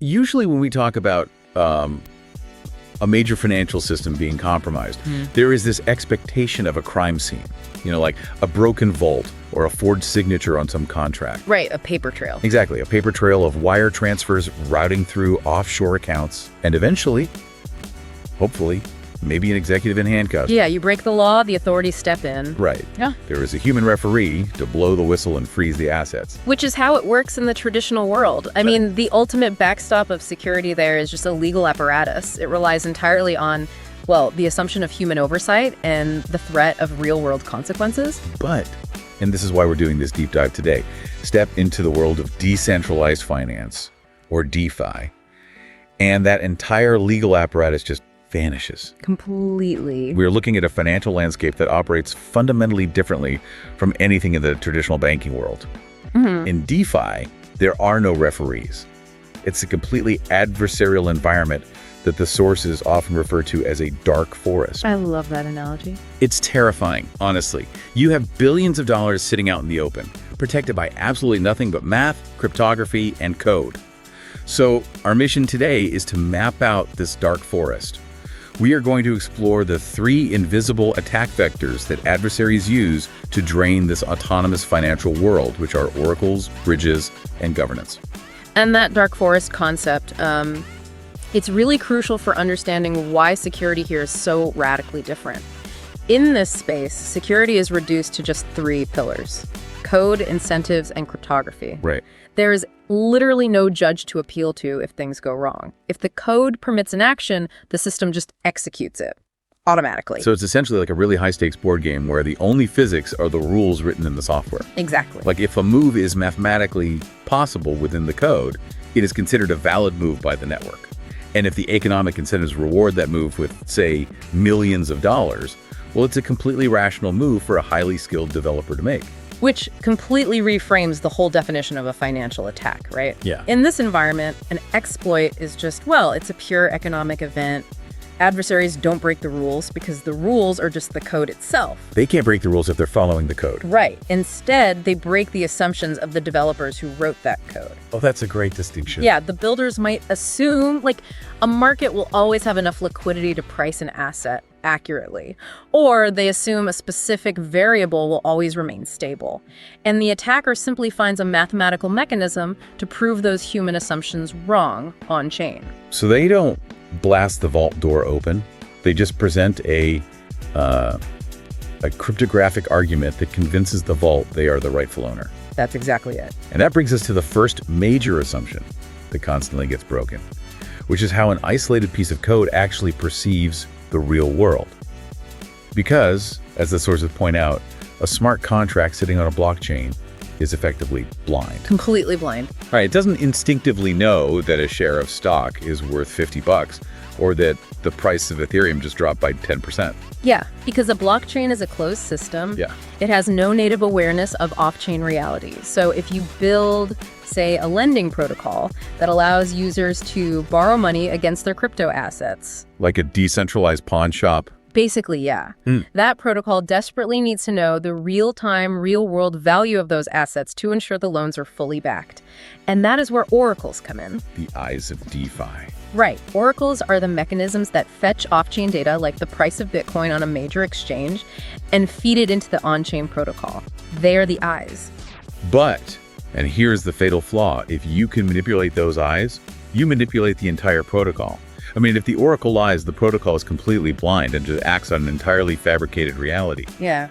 Usually when we talk about a major financial system being compromised, there is this expectation of a crime scene, like a broken vault or a forged signature on some contract. Right, a paper trail. Exactly, a paper trail of wire transfers routing through offshore accounts, and eventually, hopefully, maybe an executive in handcuffs. Yeah, you break the law, the authorities step in. Right. Yeah. There is a human referee to blow the whistle and freeze the assets. Which is how it works in the traditional world. I mean, the ultimate backstop of security there is just a legal apparatus. It relies entirely on, well, the assumption of human oversight and the threat of real-world consequences. But, and this is why we're doing this deep dive today, step into the world of decentralized finance, or DeFi, and that entire legal apparatus just vanishes. Completely. We're looking at a financial landscape that operates fundamentally differently from anything in the traditional banking world. In DeFi, there are no referees. It's a completely adversarial environment that the sources often refer to as a dark forest. I love that analogy. It's terrifying, honestly. You have billions of dollars sitting out in the open, protected by absolutely nothing but math, cryptography, and code. So our mission today is to map out this dark forest. We are going to explore the 3 invisible attack vectors that adversaries use to drain this autonomous financial world, which are oracles, bridges, and governance. And that dark forest concept, it's really crucial for understanding why security here is so radically different. In this space, security is reduced to just 3 pillars: code, incentives, and cryptography. Right. There is literally no judge to appeal to if things go wrong. If the code permits an action, the system just executes it automatically. So it's essentially like a really high-stakes board game where the only physics are the rules written in the software. Exactly. Like if a move is mathematically possible within the code, it is considered a valid move by the network. And if the economic incentives reward that move with, say, millions of dollars, well, it's a completely rational move for a highly skilled developer to make. Which completely reframes the whole definition of a financial attack, right? Yeah. In this environment, an exploit is just, well, it's a pure economic event. Adversaries don't break the rules because the rules are just the code itself. They can't break the rules if they're following the code. Right. Instead, they break the assumptions of the developers who wrote that code. Oh, that's a great distinction. Yeah, the builders might assume, like, a market will always have enough liquidity to price an asset accurately, or they assume a specific variable will always remain stable. And the attacker simply finds a mathematical mechanism to prove those human assumptions wrong on-chain. So they don't blast the vault door open. They just present a cryptographic argument that convinces the vault they are the rightful owner. That's exactly it. And that brings us to the first major assumption that constantly gets broken, which is how an isolated piece of code actually perceives the real world. Because, as the sources point out, a smart contract sitting on a blockchain is effectively blind. Completely blind. All right, it doesn't instinctively know that a share of stock is worth $50 or that the price of Ethereum just dropped by 10%. Yeah, because a blockchain is a closed system. Yeah. It has no native awareness of off-chain reality. So if you build, say, a lending protocol that allows users to borrow money against their crypto assets. Like a decentralized pawn shop. Basically, yeah. That protocol desperately needs to know the real-time, real-world value of those assets to ensure the loans are fully backed. And that is where oracles come in. The eyes of DeFi. Right. Oracles are the mechanisms that fetch off-chain data like the price of Bitcoin on a major exchange and feed it into the on-chain protocol. They are the eyes. But, and here's the fatal flaw, if you can manipulate those eyes, you manipulate the entire protocol. I mean, if the oracle lies, the protocol is completely blind and just acts on an entirely fabricated reality. Yeah.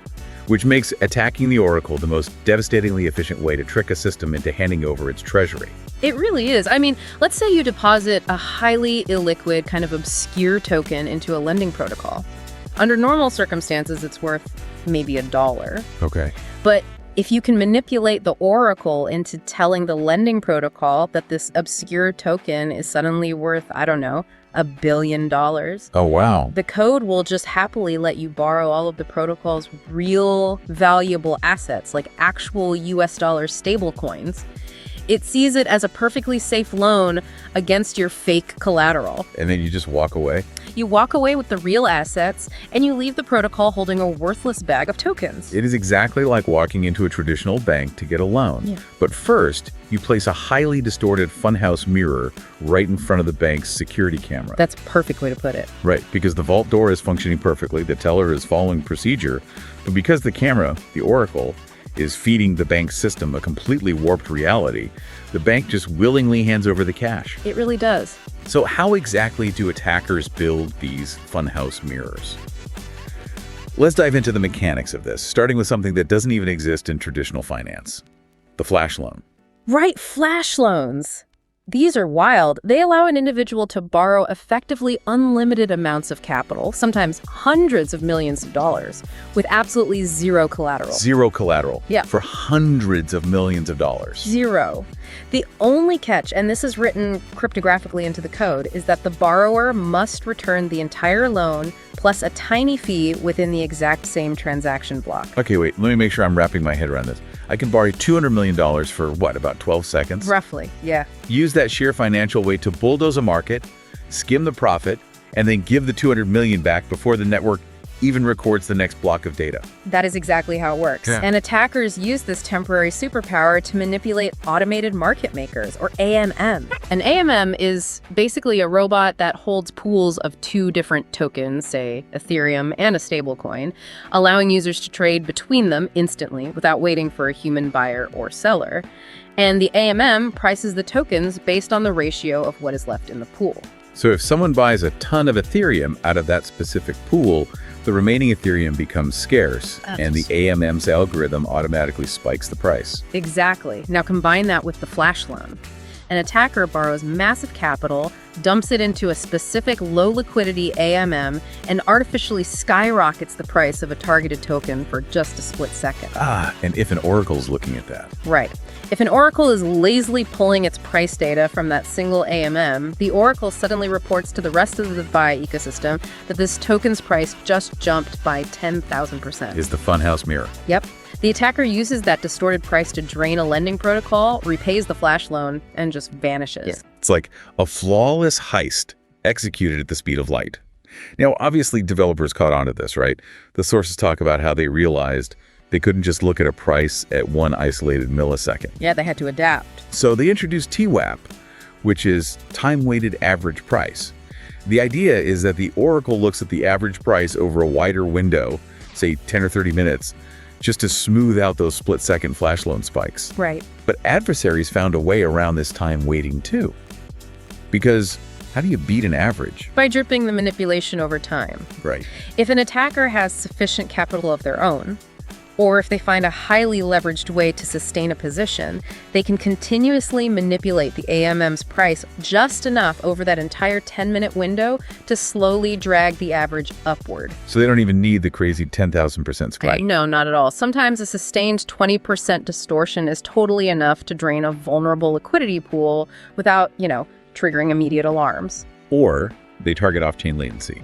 Which makes attacking the oracle the most devastatingly efficient way to trick a system into handing over its treasury. It really is. I mean, let's say you deposit a highly illiquid, kind of obscure token into a lending protocol. Under normal circumstances, it's worth maybe $1. Okay. But if you can manipulate the oracle into telling the lending protocol that this obscure token is suddenly worth, I don't know, $1 billion. Oh, wow. The code will just happily let you borrow all of the protocol's real valuable assets, like actual US dollar stable coins. It sees it as a perfectly safe loan against your fake collateral. And then you just walk away? You walk away with the real assets, and you leave the protocol holding a worthless bag of tokens. It is exactly like walking into a traditional bank to get a loan. Yeah. But first, you place a highly distorted funhouse mirror right in front of the bank's security camera. That's a perfect way to put it. Right, because the vault door is functioning perfectly, the teller is following procedure, but because the camera, the oracle, is feeding the bank's system a completely warped reality, the bank just willingly hands over the cash. It really does. So how exactly do attackers build these funhouse mirrors? Let's dive into the mechanics of this, starting with something that doesn't even exist in traditional finance: the flash loan. Right, flash loans. These are wild. They allow an individual to borrow effectively unlimited amounts of capital, sometimes hundreds of millions of dollars, with absolutely zero collateral. Zero collateral. Yeah. For hundreds of millions of dollars. Zero. The only catch, and this is written cryptographically into the code, is that the borrower must return the entire loan plus a tiny fee within the exact same transaction block. Okay, wait, let me make sure I'm wrapping my head around this. I can borrow $200 million for what, about 12 seconds? Roughly, yeah. Use that sheer financial weight to bulldoze a market, skim the profit, and then give the $200 million back before the network even records the next block of data. That is exactly how it works. Yeah. And attackers use this temporary superpower to manipulate automated market makers, or AMM. An AMM is basically a robot that holds pools of two different tokens, say Ethereum and a stablecoin, allowing users to trade between them instantly without waiting for a human buyer or seller. And the AMM prices the tokens based on the ratio of what is left in the pool. So if someone buys a ton of Ethereum out of that specific pool, the remaining Ethereum becomes scarce, and the AMM's algorithm automatically spikes the price. Exactly. Now combine that with the flash loan. An attacker borrows massive capital, dumps it into a specific low liquidity AMM, and artificially skyrockets the price of a targeted token for just a split second. And if an oracle's looking at that. Right. If an oracle is lazily pulling its price data from that single AMM, the oracle suddenly reports to the rest of the DeFi ecosystem that this token's price just jumped by 10,000%. Is the funhouse mirror. Yep. The attacker uses that distorted price to drain a lending protocol, repays the flash loan, and just vanishes. Yeah. It's like a flawless heist executed at the speed of light. Now, obviously, developers caught on to this, right? The sources talk about how they realized they couldn't just look at a price at one isolated millisecond. Yeah, they had to adapt. So they introduced TWAP, which is time-weighted average price. The idea is that the oracle looks at the average price over a wider window, say 10 or 30 minutes, just to smooth out those split-second flash loan spikes. Right. But adversaries found a way around this time waiting too. Because how do you beat an average? By dripping the manipulation over time. Right. If an attacker has sufficient capital of their own, or if they find a highly leveraged way to sustain a position, they can continuously manipulate the AMM's price just enough over that entire 10-minute window to slowly drag the average upward. So they don't even need the crazy 10,000% spike. No, not at all. Sometimes a sustained 20% distortion is totally enough to drain a vulnerable liquidity pool without, triggering immediate alarms. Or they target off-chain latency,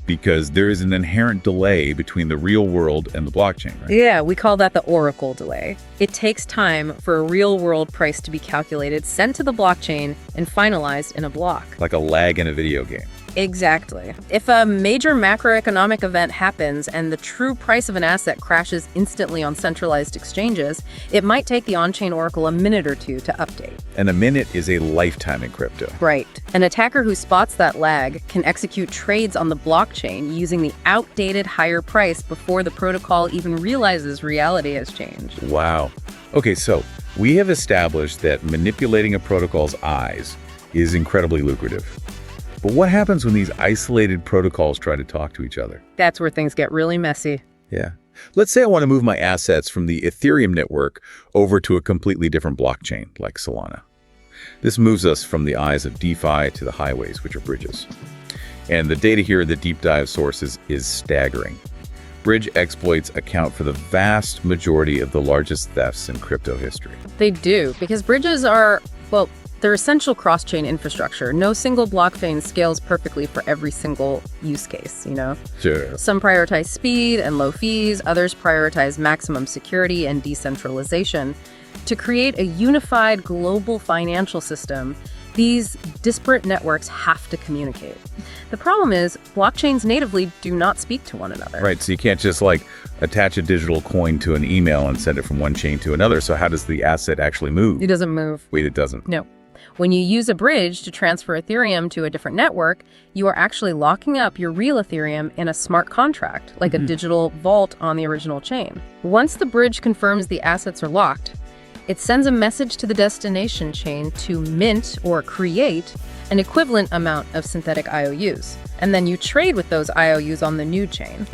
because there is an inherent delay between the real world and the blockchain, right? Yeah, we call that the oracle delay. It takes time for a real-world price to be calculated, sent to the blockchain, and finalized in a block. Like a lag in a video game. Exactly. If a major macroeconomic event happens and the true price of an asset crashes instantly on centralized exchanges, it might take the on-chain oracle a minute or two to update. And a minute is a lifetime in crypto. Right. An attacker who spots that lag can execute trades on the blockchain using the outdated higher price before the protocol even realizes reality has changed. Wow. Okay, so we have established that manipulating a protocol's eyes is incredibly lucrative. But what happens when these isolated protocols try to talk to each other? That's where things get really messy. Yeah. Let's say I want to move my assets from the Ethereum network over to a completely different blockchain, like Solana. This moves us from the eyes of DeFi to the highways, which are bridges. And the data here, the deep dive sources, is staggering. Bridge exploits account for the vast majority of the largest thefts in crypto history. They do, because bridges are, They're essential cross-chain infrastructure. No single blockchain scales perfectly for every single use case, Sure. Some prioritize speed and low fees, others prioritize maximum security and decentralization. To create a unified global financial system, these disparate networks have to communicate. The problem is, blockchains natively do not speak to one another. Right, so you can't just attach a digital coin to an email and send it from one chain to another. So how does the asset actually move? It doesn't move. Wait, it doesn't? No. When you use a bridge to transfer Ethereum to a different network, you are actually locking up your real Ethereum in a smart contract, like a digital vault on the original chain. Once the bridge confirms the assets are locked, it sends a message to the destination chain to mint or create an equivalent amount of synthetic IOUs. And then you trade with those IOUs on the new chain.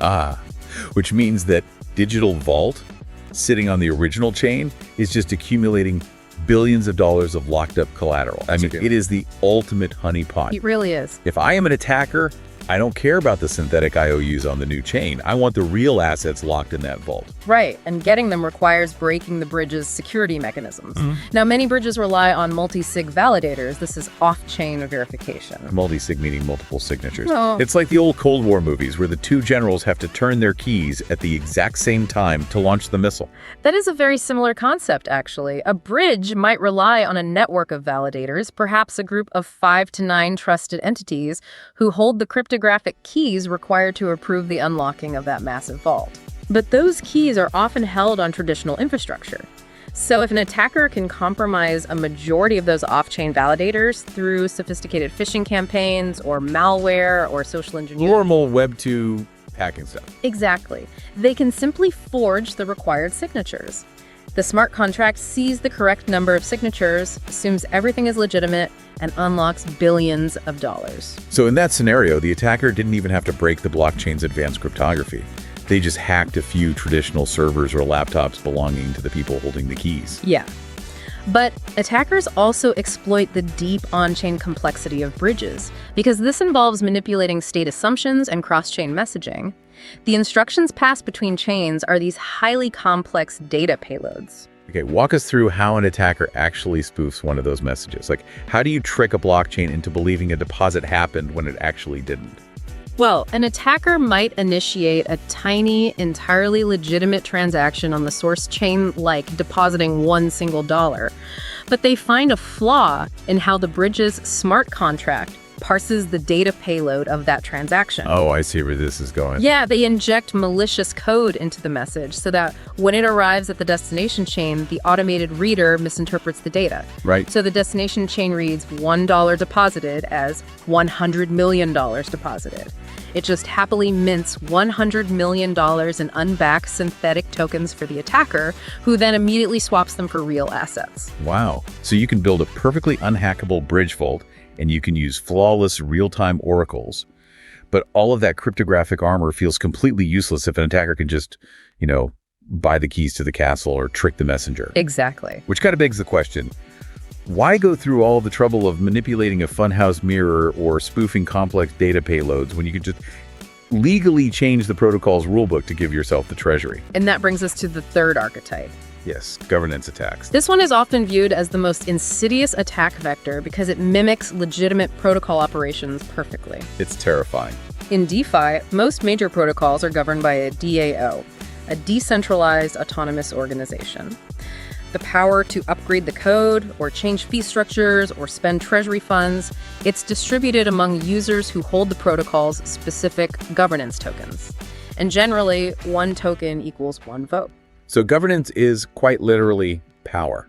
Which means that digital vault sitting on the original chain is just accumulating billions of dollars of locked up collateral. I mean, it is the ultimate honeypot. It really is. If I am an attacker, I don't care about the synthetic IOUs on the new chain. I want the real assets locked in that vault. Right, and getting them requires breaking the bridge's security mechanisms. Now, many bridges rely on multi-sig validators. This is off-chain verification. Multi-sig meaning multiple signatures. Oh. It's like the old Cold War movies where the two generals have to turn their keys at the exact same time to launch the missile. That is a very similar concept, actually. A bridge might rely on a network of validators, perhaps a group of 5 to 9 trusted entities who hold the cryptographic keys required to approve the unlocking of that massive vault. But those keys are often held on traditional infrastructure. So if an attacker can compromise a majority of those off-chain validators through sophisticated phishing campaigns or malware or social engineering... Normal Web 2 hacking stuff. Exactly. They can simply forge the required signatures. The smart contract sees the correct number of signatures, assumes everything is legitimate, and unlocks billions of dollars. So in that scenario, the attacker didn't even have to break the blockchain's advanced cryptography. They just hacked a few traditional servers or laptops belonging to the people holding the keys. Yeah. But attackers also exploit the deep on-chain complexity of bridges, because this involves manipulating state assumptions and cross-chain messaging. The instructions passed between chains are these highly complex data payloads. Okay, walk us through how an attacker actually spoofs one of those messages. How do you trick a blockchain into believing a deposit happened when it actually didn't? Well, an attacker might initiate a tiny, entirely legitimate transaction on the source chain, like depositing $1 single. But they find a flaw in how the bridge's smart contract parses the data payload of that transaction. Oh, I see where this is going. Yeah, they inject malicious code into the message so that when it arrives at the destination chain, the automated reader misinterprets the data. Right. So the destination chain reads $1 deposited as $100 million deposited. It just happily mints $100 million in unbacked synthetic tokens for the attacker, who then immediately swaps them for real assets. Wow. So you can build a perfectly unhackable bridge vault, and you can use flawless real-time oracles. But all of that cryptographic armor feels completely useless if an attacker can just, buy the keys to the castle or trick the messenger. Exactly. Which kind of begs the question, why go through all the trouble of manipulating a funhouse mirror or spoofing complex data payloads when you could just legally change the protocol's rulebook to give yourself the treasury? And that brings us to the third archetype. Yes, governance attacks. This one is often viewed as the most insidious attack vector because it mimics legitimate protocol operations perfectly. It's terrifying. In DeFi, most major protocols are governed by a DAO, a decentralized autonomous organization. The power to upgrade the code, or change fee structures, or spend treasury funds, it's distributed among users who hold the protocol's specific governance tokens. And generally, one token equals one vote. So governance is quite literally power.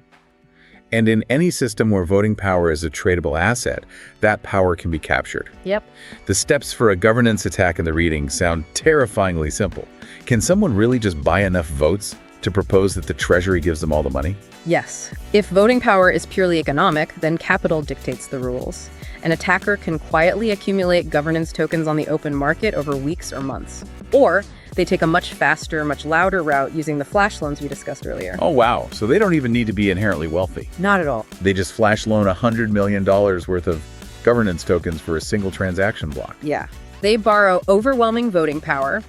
And in any system where voting power is a tradable asset, that power can be captured. Yep. The steps for a governance attack in the reading sound terrifyingly simple. Can someone really just buy enough votes to propose that the treasury gives them all the money? Yes. If voting power is purely economic, then capital dictates the rules. An attacker can quietly accumulate governance tokens on the open market over weeks or months. Or they take a much faster, much louder route using the flash loans we discussed earlier. Oh, wow. So they don't even need to be inherently wealthy. Not at all. They just flash loan $100 million worth of governance tokens for a single transaction block. Yeah. They borrow overwhelming voting power.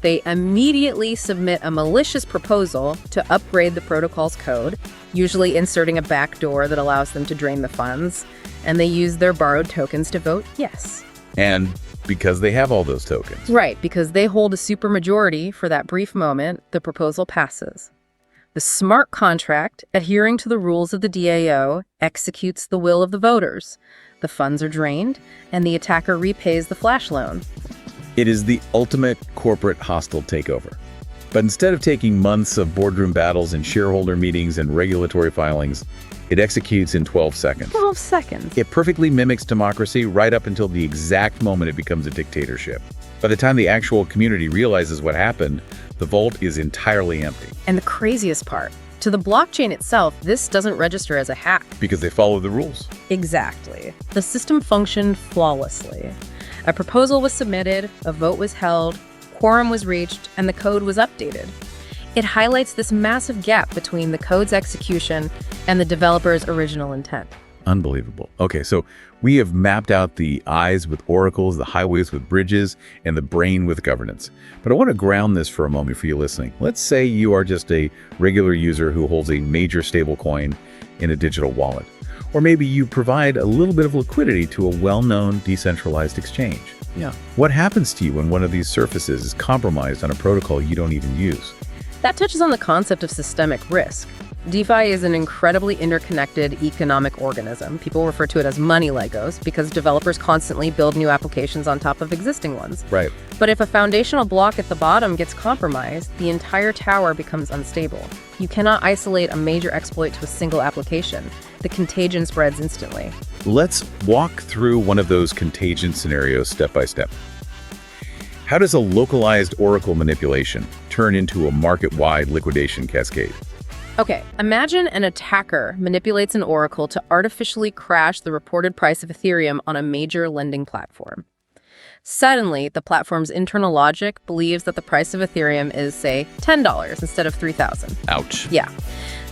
They immediately submit a malicious proposal to upgrade the protocol's code, usually inserting a backdoor that allows them to drain the funds, and they use their borrowed tokens to vote yes. And because they have all those tokens. Right, because they hold a supermajority for that brief moment, the proposal passes. The smart contract, adhering to the rules of the DAO, executes the will of the voters. The funds are drained, and the attacker repays the flash loan. It is the ultimate corporate hostile takeover. But instead of taking months of boardroom battles and shareholder meetings and regulatory filings, it executes in 12 seconds. 12 seconds. It perfectly mimics democracy right up until the exact moment it becomes a dictatorship. By the time the actual community realizes what happened, the vault is entirely empty. And the craziest part, to the blockchain itself, this doesn't register as a hack. Because they follow the rules. Exactly. The system functioned flawlessly. A proposal was submitted, a vote was held, quorum was reached, and the code was updated. It highlights this massive gap between the code's execution and the developer's original intent. Unbelievable. Okay, so we have mapped out the eyes with oracles, the highways with bridges, and the brain with governance. But I want to ground this for a moment for you listening. Let's say you are just a regular user who holds a major stablecoin in a digital wallet. Or maybe you provide a little bit of liquidity to a well-known decentralized exchange. Yeah. What happens to you when one of these surfaces is compromised on a protocol you don't even use? That touches on the concept of systemic risk. DeFi is an incredibly interconnected economic organism. People refer to it as money Legos because developers constantly build new applications on top of existing ones. Right. But if a foundational block at the bottom gets compromised, the entire tower becomes unstable. You cannot isolate a major exploit to a single application. The contagion spreads instantly. Let's walk through one of those contagion scenarios step by step. How does a localized oracle manipulation turn into a market-wide liquidation cascade? Okay, imagine an attacker manipulates an oracle to artificially crash the reported price of Ethereum on a major lending platform. Suddenly, the platform's internal logic believes that the price of Ethereum is, say, $10 instead of $3,000. Ouch. Yeah.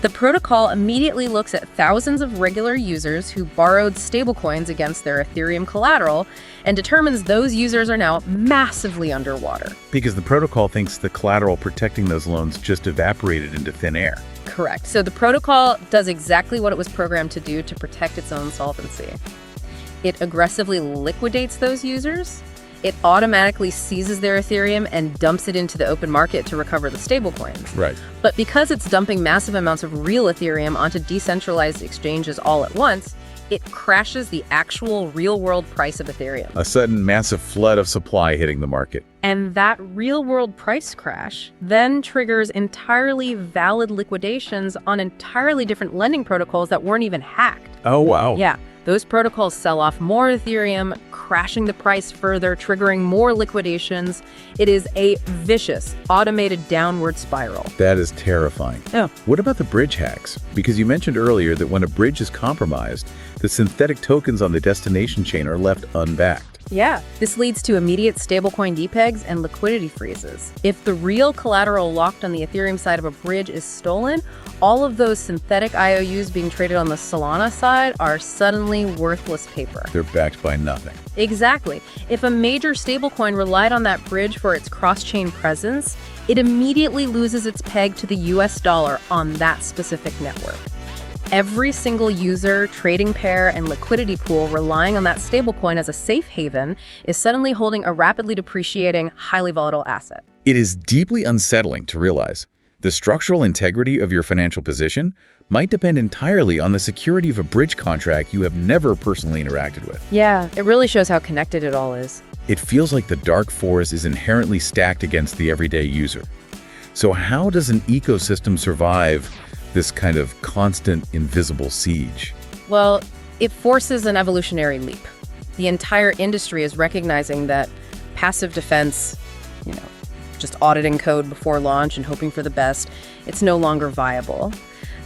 The protocol immediately looks at thousands of regular users who borrowed stablecoins against their Ethereum collateral and determines those users are now massively underwater. Because the protocol thinks the collateral protecting those loans just evaporated into thin air. Correct. So the protocol does exactly what it was programmed to do to protect its own solvency. It aggressively liquidates those users. It automatically seizes their Ethereum and dumps it into the open market to recover the stablecoins. Right. But because it's dumping massive amounts of real Ethereum onto decentralized exchanges all at once, it crashes the actual real-world price of Ethereum. A sudden massive flood of supply hitting the market. And that real-world price crash then triggers entirely valid liquidations on entirely different lending protocols that weren't even hacked. Oh, wow. Yeah. Those protocols sell off more Ethereum, crashing the price further, triggering more liquidations. It is a vicious, automated downward spiral. That is terrifying. Yeah. What about the bridge hacks? Because you mentioned earlier that when a bridge is compromised, the synthetic tokens on the destination chain are left unbacked. Yeah, this leads to immediate stablecoin depegs and liquidity freezes. If the real collateral locked on the Ethereum side of a bridge is stolen, all of those synthetic IOUs being traded on the Solana side are suddenly worthless paper. They're backed by nothing. Exactly. If a major stablecoin relied on that bridge for its cross-chain presence, it immediately loses its peg to the US dollar on that specific network. Every single user, trading pair, and liquidity pool relying on that stablecoin as a safe haven is suddenly holding a rapidly depreciating, highly volatile asset. It is deeply unsettling to realize the structural integrity of your financial position might depend entirely on the security of a bridge contract you have never personally interacted with. Yeah, it really shows how connected it all is. It feels like the dark forest is inherently stacked against the everyday user. So how does an ecosystem survive this kind of constant invisible siege? Well, it forces an evolutionary leap. The entire industry is recognizing that passive defense, just auditing code before launch and hoping for the best, it's no longer viable.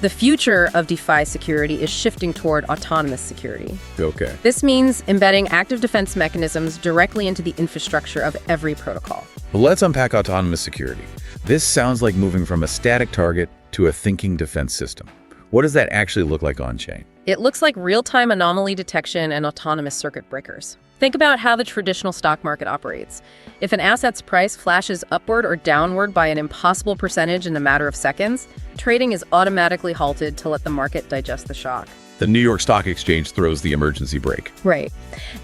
The future of DeFi security is shifting toward autonomous security. Okay. This means embedding active defense mechanisms directly into the infrastructure of every protocol. Well, let's unpack autonomous security. This sounds like moving from a static target to a thinking defense system. What does that actually look like on-chain? It looks like real-time anomaly detection and autonomous circuit breakers. Think about how the traditional stock market operates. If an asset's price flashes upward or downward by an impossible percentage in a matter of seconds, trading is automatically halted to let the market digest the shock. The New York Stock Exchange throws the emergency brake. Right.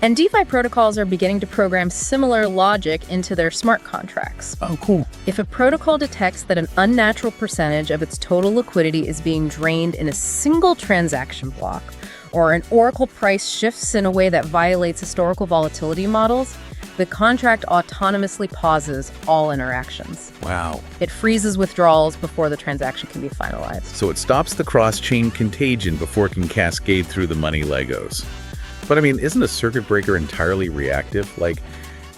And DeFi protocols are beginning to program similar logic into their smart contracts. Oh, cool. If a protocol detects that an unnatural percentage of its total liquidity is being drained in a single transaction block, or an oracle price shifts in a way that violates historical volatility models, the contract autonomously pauses all interactions. Wow. It freezes withdrawals before the transaction can be finalized. So it stops the cross-chain contagion before it can cascade through the money Legos. But I mean, isn't a circuit breaker entirely reactive? Like,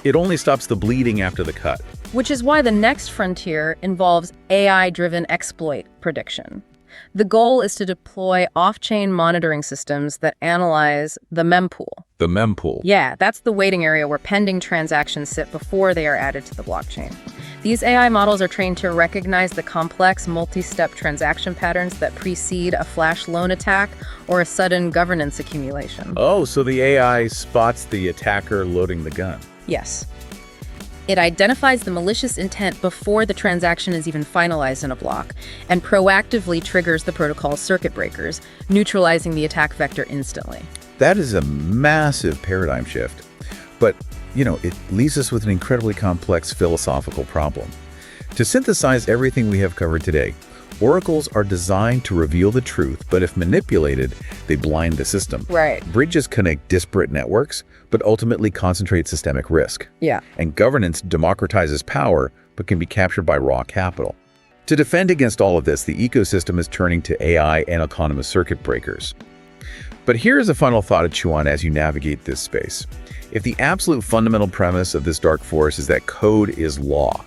it only stops the bleeding after the cut. Which is why the next frontier involves AI-driven exploit prediction. The goal is to deploy off-chain monitoring systems that analyze the mempool. The mempool. Yeah, that's the waiting area where pending transactions sit before they are added to the blockchain. These AI models are trained to recognize the complex multi-step transaction patterns that precede a flash loan attack or a sudden governance accumulation. Oh, so the AI spots the attacker loading the gun. Yes. It identifies the malicious intent before the transaction is even finalized in a block and proactively triggers the protocol's circuit breakers, neutralizing the attack vector instantly. That is a massive paradigm shift. But, it leaves us with an incredibly complex philosophical problem. To synthesize everything we have covered today, oracles are designed to reveal the truth, but if manipulated, they blind the system. Right. Bridges connect disparate networks, but ultimately concentrate systemic risk. Yeah. And governance democratizes power, but can be captured by raw capital. To defend against all of this, the ecosystem is turning to AI and autonomous circuit breakers. But here's a final thought to chew on as you navigate this space. If the absolute fundamental premise of this dark forest is that code is law,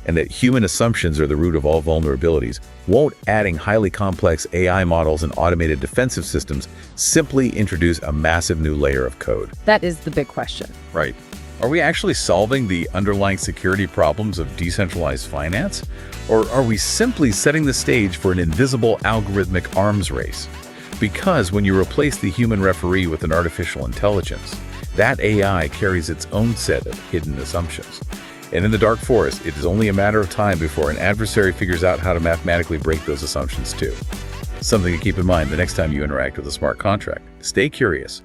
and that human assumptions are the root of all vulnerabilities, won't adding highly complex AI models and automated defensive systems simply introduce a massive new layer of code? That is the big question. Right. Are we actually solving the underlying security problems of decentralized finance? Or are we simply setting the stage for an invisible algorithmic arms race? Because when you replace the human referee with an artificial intelligence, that AI carries its own set of hidden assumptions. And in the dark forest, it is only a matter of time before an adversary figures out how to mathematically break those assumptions too. Something to keep in mind the next time you interact with a smart contract. Stay curious,